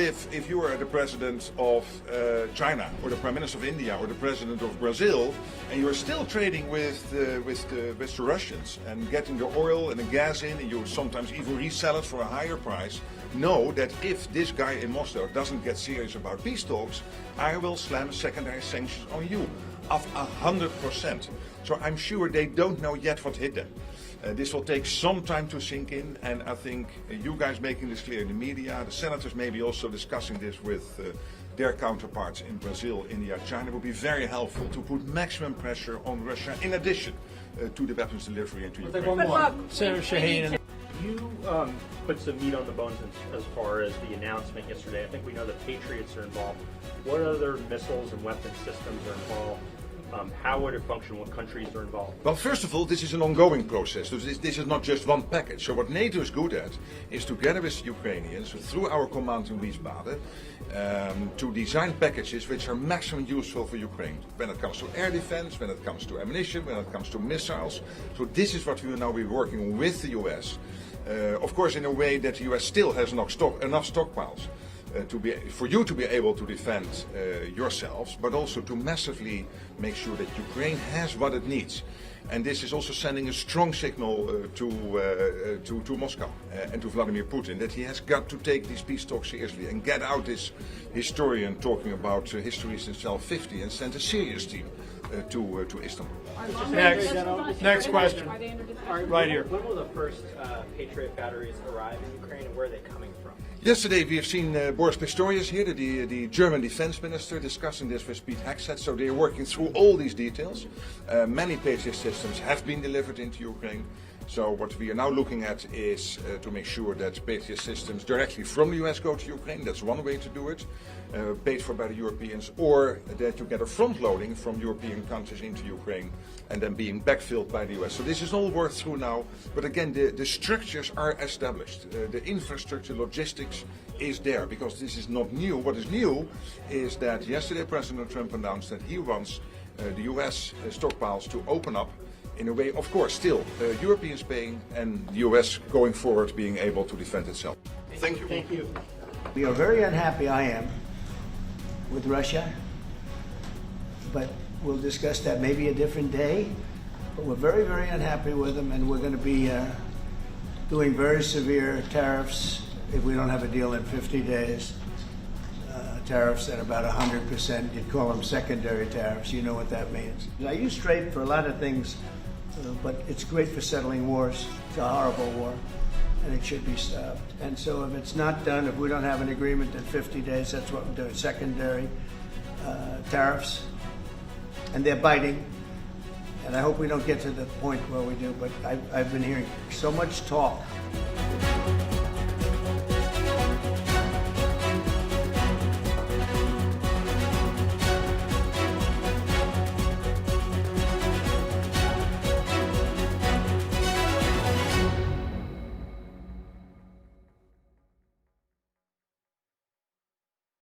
live if you are the president of China or the prime minister of India or the president of Brazil, and you are still trading with the Russians and getting the oil and the gas in, and you sometimes even resell it for a higher price. Know that if this guy in Moscow doesn't get serious about peace talks, I will slam secondary sanctions on you of 100%. So I'm sure they don't know yet what hit them. This will take some time to sink in, and I think you guys making this clear in the media, the senators maybe also discussing this with their counterparts in Brazil, India, China, will be very helpful to put maximum pressure on Russia in addition to the weapons delivery into Ukraine. Senator Shaheen. You put some meat on the bones as far as the announcement yesterday. I think we know the Patriots are involved. What other missiles and weapon systems are involved? How would it function? What countries are involved? Well, first of all, this is an ongoing process. So this is not just one package. So what NATO is good at is together with the Ukrainians, through our command in Wiesbaden, to design packages which are maximum useful for Ukraine. When it comes to air defense, when it comes to ammunition, when it comes to missiles. So this is what we will now be working with the US. Of course, in a way that the US still has enough stockpiles. For you to be able to defend yourselves, but also to massively make sure that Ukraine has what it needs. And this is also sending a strong signal to Moscow and to Vladimir Putin that he has got to take these peace talks seriously and get out this historian talking about history since 1250 and send a serious team to Istanbul. Next question. Right here. When will the first Patriot batteries arrive in Ukraine, and where are they coming from? Yesterday we have seen Boris Pistorius here, the German defense minister, discussing this with Pete Hegseth. So they are working through all these details. Many Patriot systems have been delivered into Ukraine. So what we are now looking at is to make sure that Patriot systems directly from the US go to Ukraine. That's one way to do it, paid for by the Europeans, or that you get a front loading from European countries into Ukraine and then being backfilled by the US. So this is all worked through now. But again, the structures are established. The infrastructure, logistics is there, because this is not new. What is new is that yesterday President Trump announced that he wants the US stockpiles to open up in a way, of course, still Europeans paying and the US going forward being able to defend itself. Thank you. Thank you. We are very unhappy, I am, with Russia, but we'll discuss that maybe a different day. But we're very, very unhappy with them, and we're going to be doing very severe tariffs if we don't have a deal in 50 days. Tariffs at about 100%. You'd call them secondary tariffs. You know what that means. I use trade for a lot of things, but it's great for settling wars. It's a horrible war, and it should be stopped. And so if it's not done, if we don't have an agreement in 50 days, that's what we're doing, secondary tariffs. And they're biting. And I hope we don't get to the point where we do, but I've been hearing so much talk